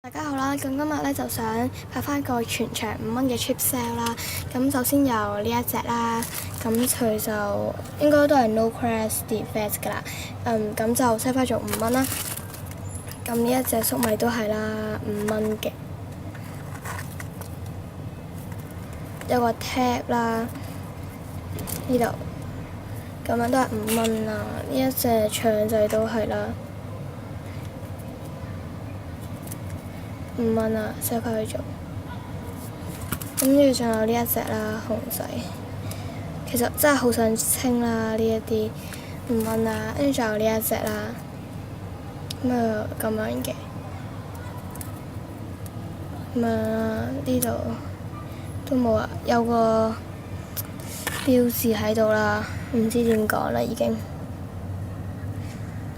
大家好啦，咁今日咧就想拍翻個全場5蚊嘅 cheap sale 啦。咁首先有呢一隻啦，咁佢就應該都係 no crash defect 噶啦。咁就 set 翻做5蚊啦。咁呢一隻粟米都係啦，5蚊嘅。有個 tab 啦，呢度咁樣都係5蚊啦。呢一隻腸仔都係啦。5蚊啊，set 翻去做。跟住仲有呢一隻啦，熊仔。其實真係好想清啦，呢一啲5蚊啊。跟住仲有呢一隻啦，咁樣嘅。咁啊，呢度都冇啊，有個標誌喺度啦，唔知點講啦已經。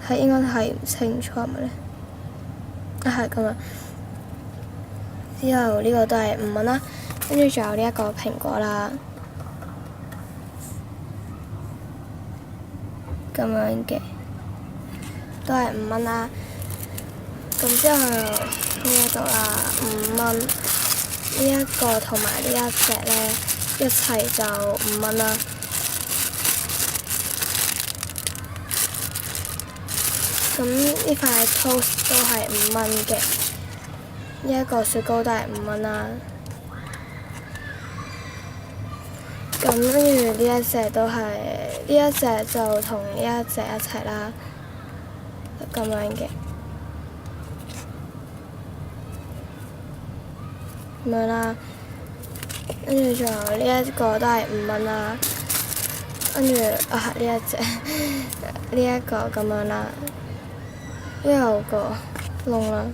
係應該係唔清楚係咪咧？係咁啊。之後呢個都係5蚊啦，跟住仲有呢一個蘋果啦，咁樣嘅，都係5蚊啦。咁之後呢一度啦，5蚊，呢一個同埋呢一隻咧一齊就5蚊啦。咁呢塊 toast 都係5蚊嘅。呢一個雪糕都係5蚊啦，咁跟住呢一隻都係，呢一隻就同呢一隻一齊啦，咁樣嘅，咁樣啦，跟住仲有呢一個都係5蚊啦，跟住呢一隻呢一個咁樣啦，都有個窿啦。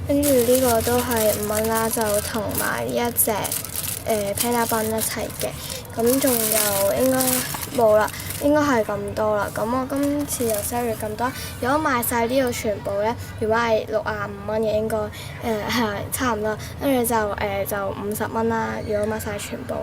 跟住呢個都係5蚊啦，就同埋呢一隻Panda Bun 一齊嘅。咁仲有應該冇啦，應該係咁多啦。咁我今次就 sell 咗咁多。如果買晒呢度全部咧，如果係65蚊嘅，應該係差唔多。跟住就50蚊啦。如果買晒全部。